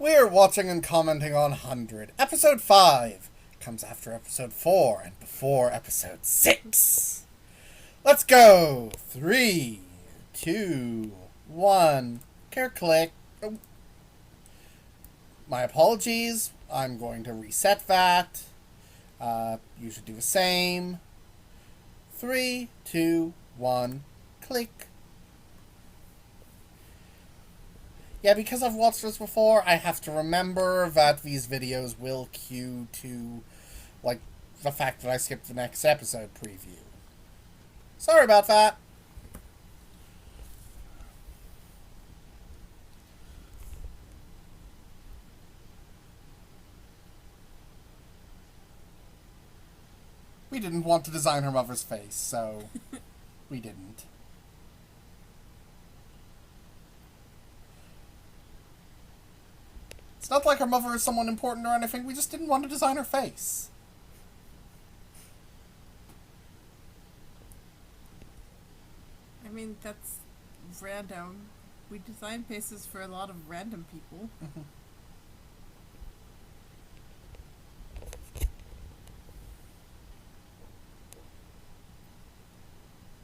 We're watching and commenting on 100. Episode 5 comes after episode 4 and before episode 6. Let's go! 3, 2, 1. Click. Oh. My apologies. I'm going to reset that. You should do the same. 3, 2, 1. Click. Yeah, because I've watched this before, I have to remember that these videos will cue to, the fact that I skipped the next episode preview. Sorry about that. We didn't want to design her mother's face, so we didn't. It's not like her mother is someone important or anything, we just didn't want to design her face. I mean, that's random. We design faces for a lot of random people. Mm-hmm.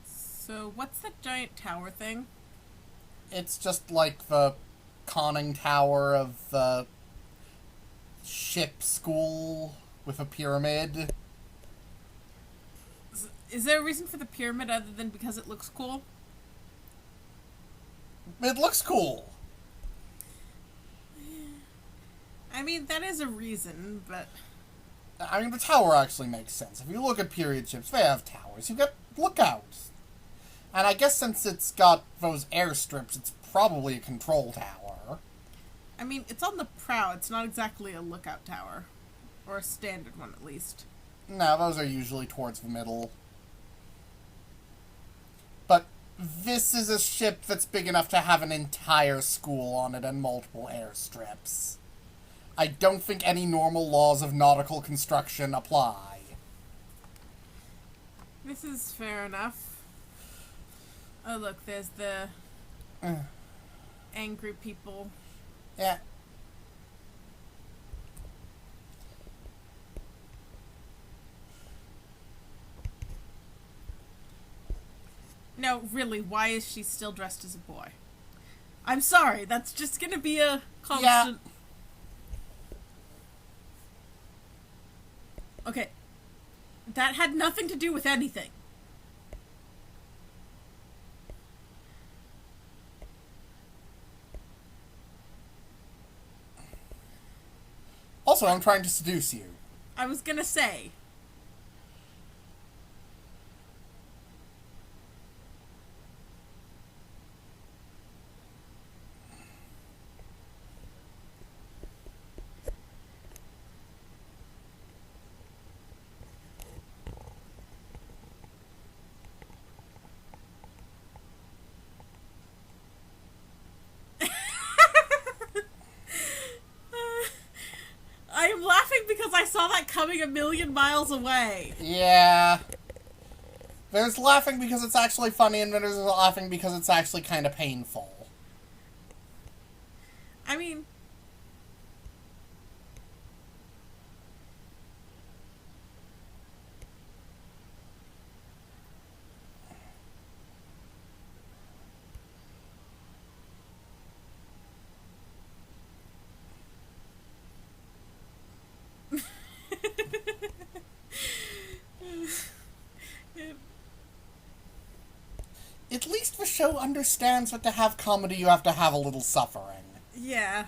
So, what's that giant tower thing? It's just like the conning tower of the ship school with a pyramid. Is there a reason for the pyramid other than because it looks cool? It looks cool. I mean, that is a reason, but... I mean, the tower actually makes sense. If you look at period ships, they have towers. You've got lookouts. And I guess since it's got those airstrips, it's probably a control tower. I mean, it's on the prow. It's not exactly a lookout tower. Or a standard one, at least. No, those are usually towards the middle. But this is a ship that's big enough to have an entire school on it and multiple airstrips. I don't think any normal laws of nautical construction apply. This is fair enough. Oh, look, there's the angry people. Yeah. No, really, why is she still dressed as a boy? I'm sorry, that's just gonna be a constant... Yeah. Okay. That had nothing to do with anything. Also, I'm trying to seduce you. I was gonna say. I am laughing because I saw that coming a million miles away. Yeah. There's laughing because it's actually funny, and then there's laughing because it's actually kind of painful. I mean... At least the show understands that to have comedy you have to have a little suffering. Yeah.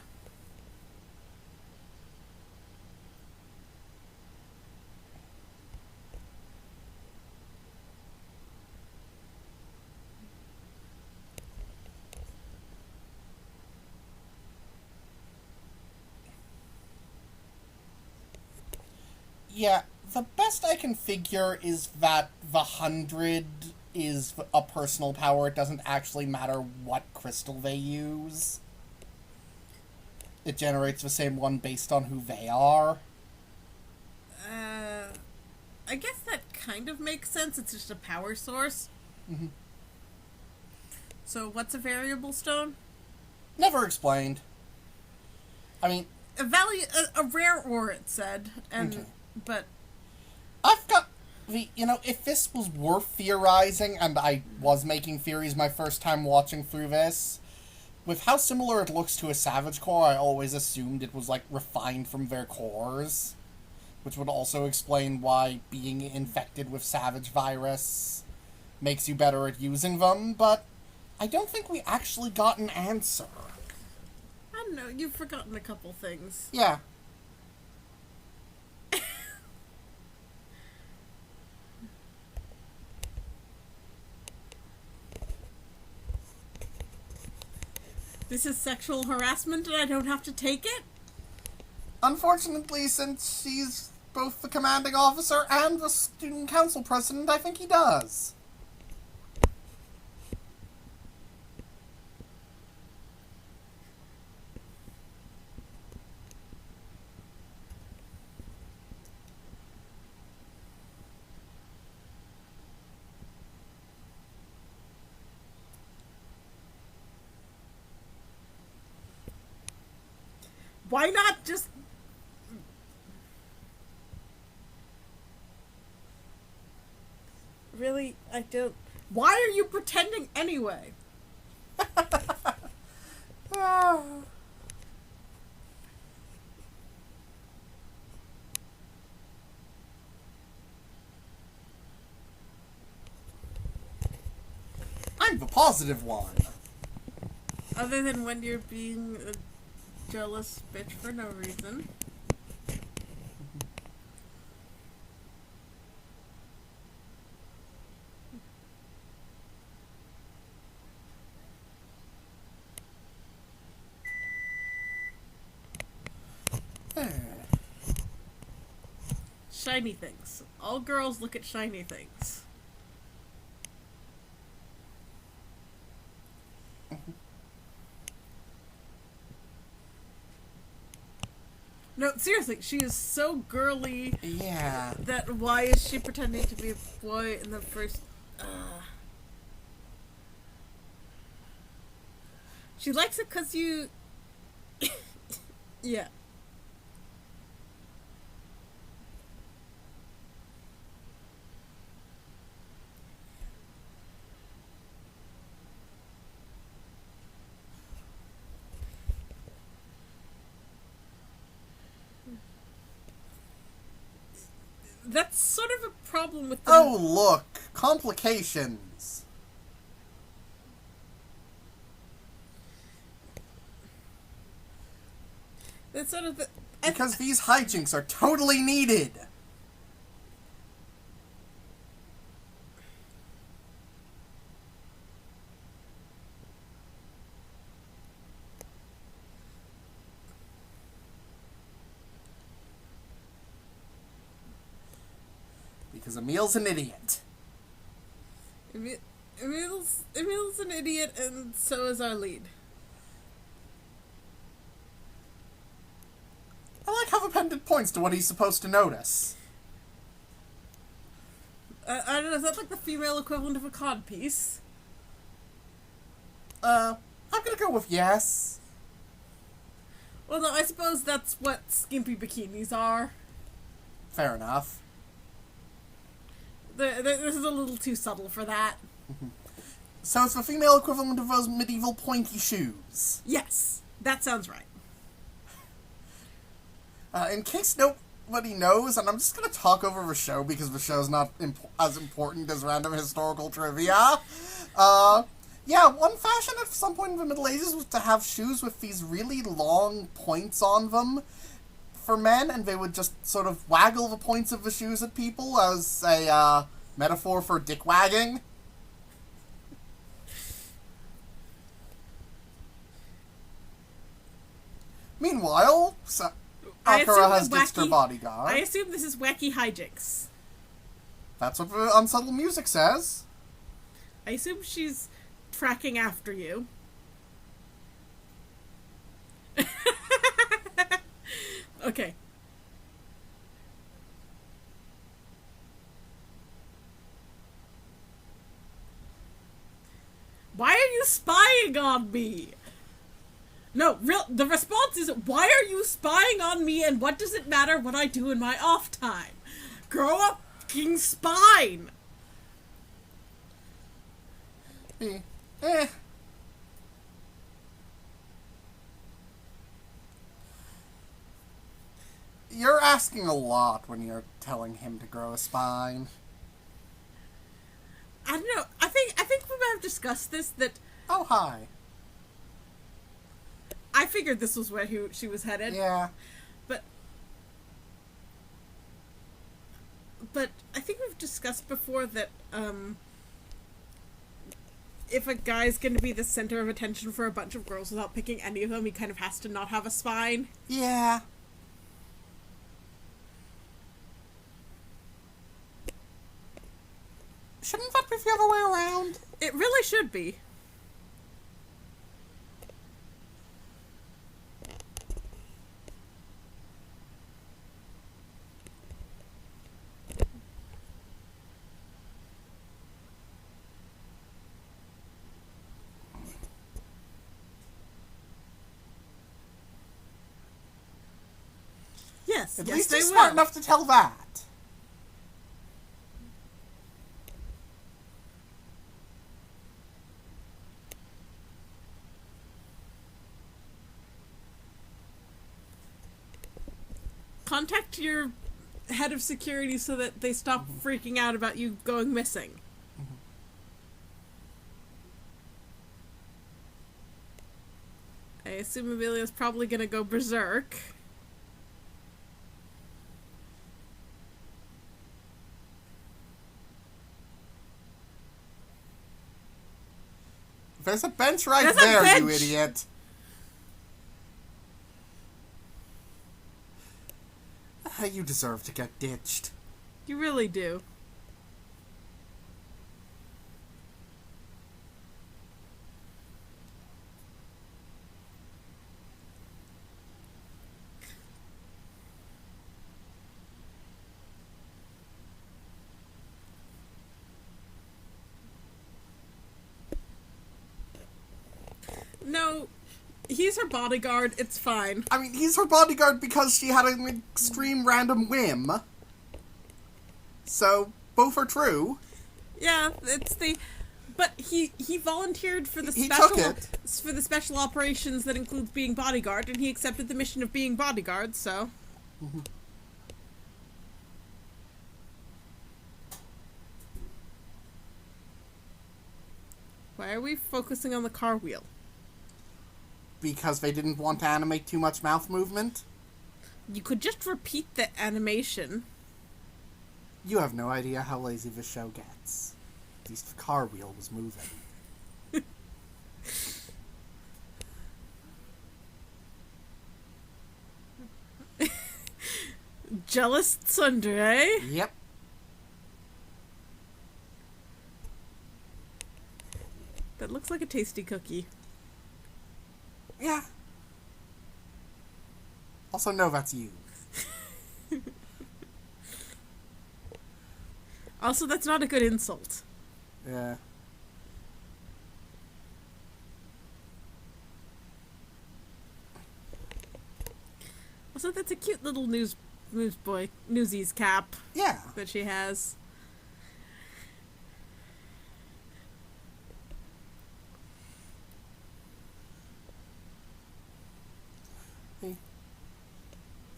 Yeah, the best I can figure is that the 100 is a personal power. It doesn't actually matter what crystal they use. It generates the same one based on who they are. I guess that kind of makes sense. It's just a power source. Mm-hmm. So what's a variable stone? Never explained. I mean, a rare ore, it said, and okay. but I've got if this was worth theorizing, and I was making theories my first time watching through this, with how similar it looks to a Savage core, I always assumed it was, like, refined from their cores, which would also explain why being infected with Savage virus makes you better at using them, but I don't think we actually got an answer. I don't know. You've forgotten a couple things. Yeah. This is sexual harassment, and I don't have to take it. Unfortunately, since she's both the commanding officer and the student council president, I think he does. Why not just... Really? I don't... Why are you pretending anyway? I'm the positive one. Other than when you're being a jealous bitch for no reason. Shiny things. All girls look at shiny things. No, seriously, she is so girly. Yeah. That why is she pretending to be a boy in the first... She likes it because you... Yeah. That's sort of a problem with the... Oh, look. Complications. That's sort of the... Because these hijinks are totally needed. Because Emil's an idiot. Emil's an idiot, and so is our lead. I like how the pendant points to what he's supposed to notice. I don't know, is that like the female equivalent of a codpiece? I'm gonna go with yes. Well, no, I suppose that's what skimpy bikinis are. Fair enough. This is a little too subtle for that. So it's the female equivalent of those medieval pointy shoes. Yes, that sounds right. In case nobody knows, and I'm just gonna talk over the show because the show's not as important as random historical trivia. Yeah, one fashion at some point in the Middle Ages was to have shoes with these really long points on them for men, and they would just sort of waggle the points of the shoes at people as a metaphor for dick wagging. Meanwhile, Akira has ditched her bodyguard. I assume this is wacky hijinks. That's what the unsubtle music says. I assume she's tracking after you. Okay. Why are you spying on me? No, the response is, why are you spying on me and what does it matter what I do in my off time? Grow a fucking spine! Eh. You're asking a lot when you're telling him to grow a spine. I don't know. I think we might have discussed this, that Oh, hi. I figured this was where she was headed. Yeah. But I think we've discussed before that if a guy's going to be the center of attention for a bunch of girls without picking any of them, he kind of has to not have a spine. Yeah. Shouldn't that be the other way around? It really should be. Yes, At yes, least they he's will. smart enough to tell that. Contact your head of security so that they stop freaking out about you going missing. I assume Amelia's probably gonna go berserk. There's a bench right There's a there, you bench! idiot. You deserve to get ditched. You really do. No, he's her bodyguard. It's fine. I mean, he's her bodyguard because she had an extreme random whim. So, both are true. Yeah, it's the... But he volunteered for the He special... took it. For the special operations that includes being bodyguard, and he accepted the mission of being bodyguard, so... Why are we focusing on the car wheel? Because they didn't want to animate too much mouth movement. You could just repeat the animation. You have no idea how lazy this show gets. At least the car wheel was moving. Jealous tsundere? Yep. That looks like a tasty cookie. Yeah. Also, no, that's you. Also, that's not a good insult. Yeah. Also, that's a cute little newsies cap Yeah. that she has.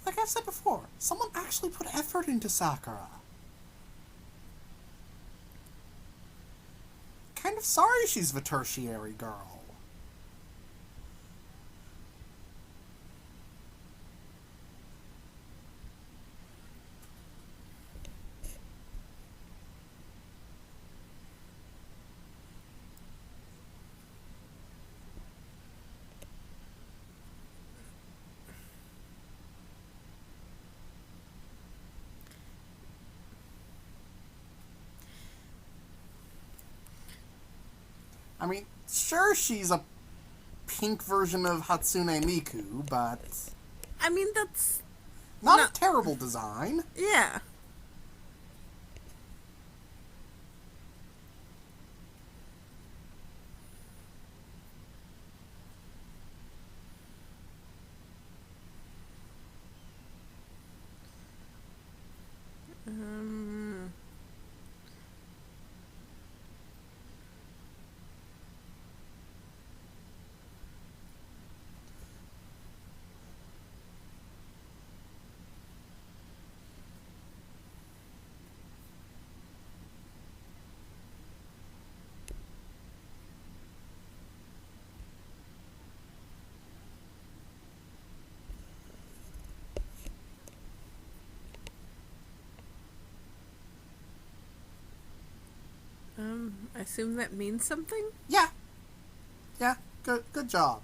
Like I've said before, someone actually put effort into Sakura. Kind of sorry she's the tertiary girl. I mean, sure, she's a pink version of Hatsune Miku, but I mean, that's... not No. a terrible design. Yeah. I assume that means something? Yeah. Yeah, good job.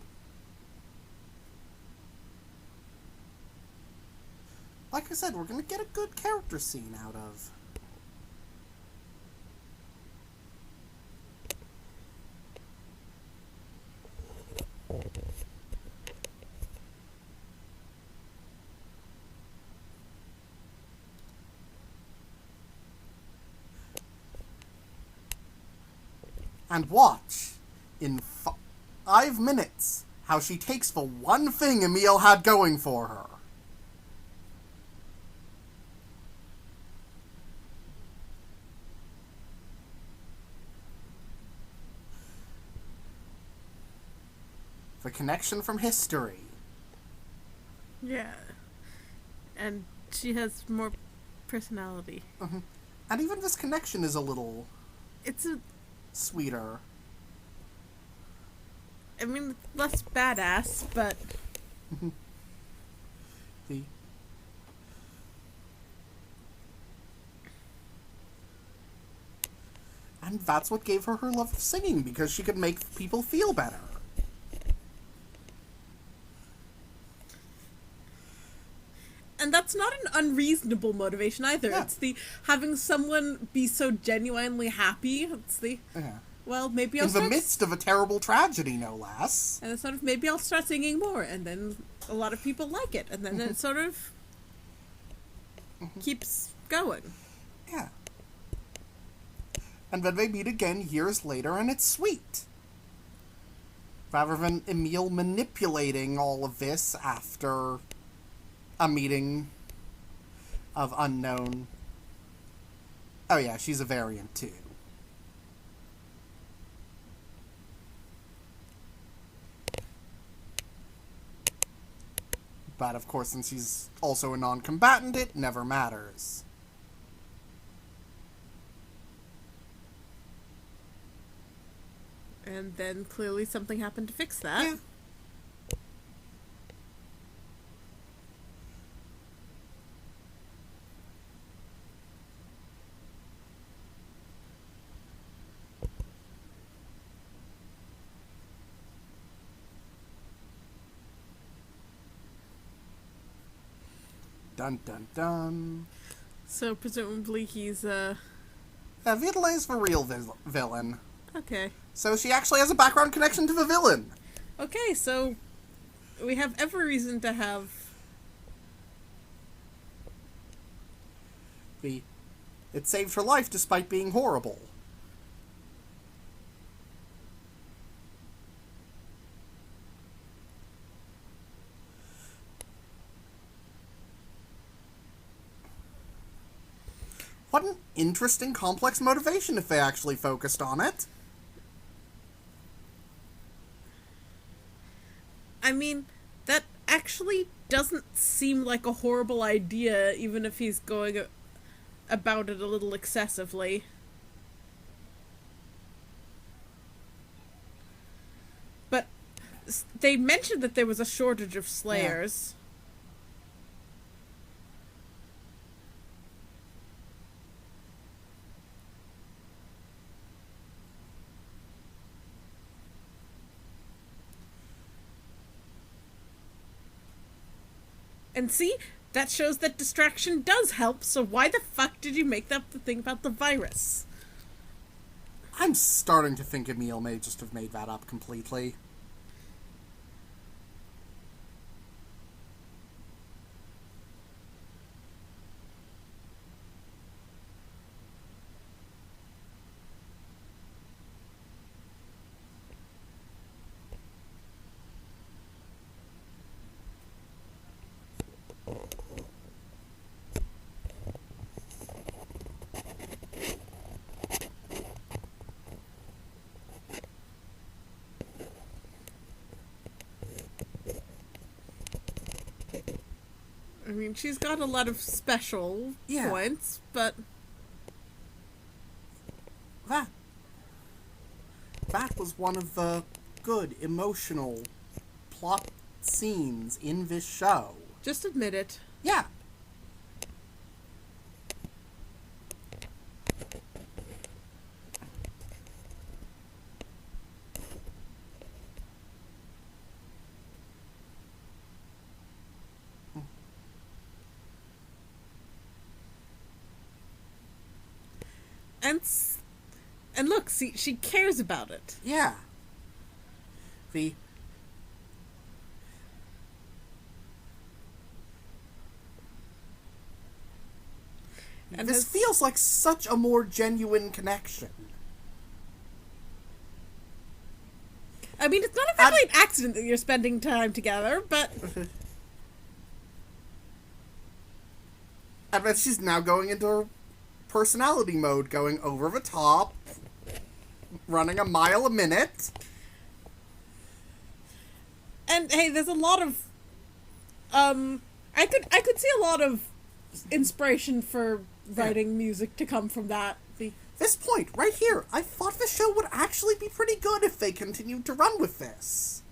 Like I said, we're gonna get a good character scene out of. And watch, in 5 minutes, how she takes the one thing Emil had going for her. The connection from history. Yeah. And she has more personality. Mm-hmm. And even this connection is a little... It's a... sweeter. I mean, less badass, but... the... And that's what gave her love of singing, because she could make people feel better. And that's not an unreasonable motivation either. Yeah. It's the having someone be so genuinely happy. It's the, well, maybe I'll In start... the midst of a terrible tragedy, no less. And it's sort of, maybe I'll start singing more, and then a lot of people like it, and then it sort of keeps going. Yeah. And then they meet again years later, and it's sweet. Rather than Emil manipulating all of this after a meeting of unknown... Oh yeah, she's a variant too. But of course, since she's also a non-combatant, it never matters. And then clearly something happened to fix that. Yeah. Dun dun dun. So presumably he's, Videla is the real villain. okay. So she actually has a background connection to the villain. Okay, so we have every reason to have... It saved her life despite being horrible. What an interesting, complex motivation if they actually focused on it. I mean, that actually doesn't seem like a horrible idea, even if he's going about it a little excessively. But they mentioned that there was a shortage of slayers. And see, that shows that distraction does help, so why the fuck did you make up the thing about the virus? I'm starting to think Emil may just have made that up completely. I mean, she's got a lot of special points, but... That was one of the good, emotional plot scenes in this show. Just admit it. Yeah. And look, see, she cares about it. Yeah. And this feels like such a more genuine connection. I mean, it's not exactly an accident that you're spending time together, but... I bet she's now going into her personality mode, going over the top, running a mile a minute. And hey, there's a lot of I could see a lot of inspiration for writing music to come from that. This point, right here, I thought the show would actually be pretty good if they continued to run with this.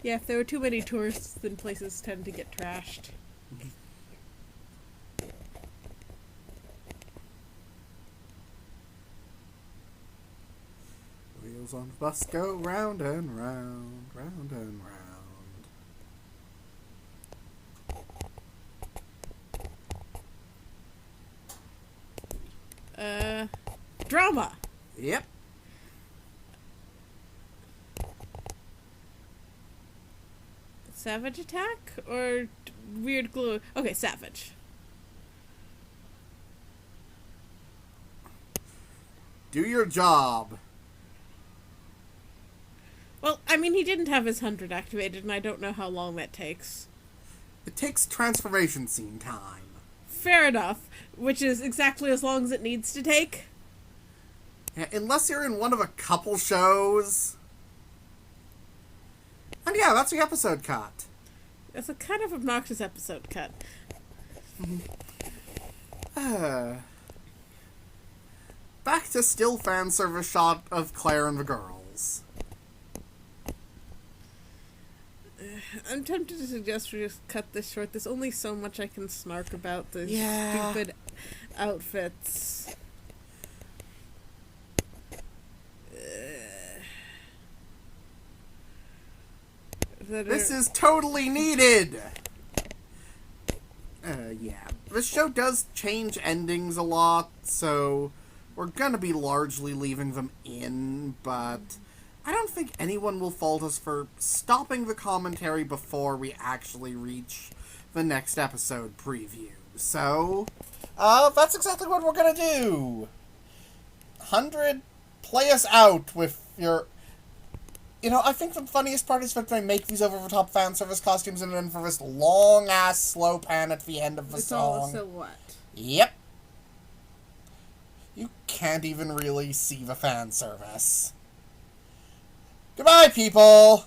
Yeah, if there were too many tourists, then places tend to get trashed. Wheels on the bus go round and round, round and round. Drama! Yep. Savage attack? Or weird glue? Okay, savage. Do your job. Well, I mean, he didn't have his 100 activated, and I don't know how long that takes. It takes transformation scene time. Fair enough, which is exactly as long as it needs to take. Yeah, unless you're in one of a couple shows. And yeah, that's the episode cut. It's a kind of obnoxious episode cut. Back to still fan service shot of Claire and the girls. I'm tempted to suggest we just cut this short. There's only so much I can snark about the stupid outfits. This is totally needed! Yeah. This show does change endings a lot, so we're gonna be largely leaving them in, but I don't think anyone will fault us for stopping the commentary before we actually reach the next episode preview. So, that's exactly what we're gonna do. 100, play us out with your... You know, I think the funniest part is that they make these over-the-top fan service costumes and then for this long-ass slow pan at the end of the song. It's all a silhouette. Yep. You can't even really see the fan service. Goodbye, people!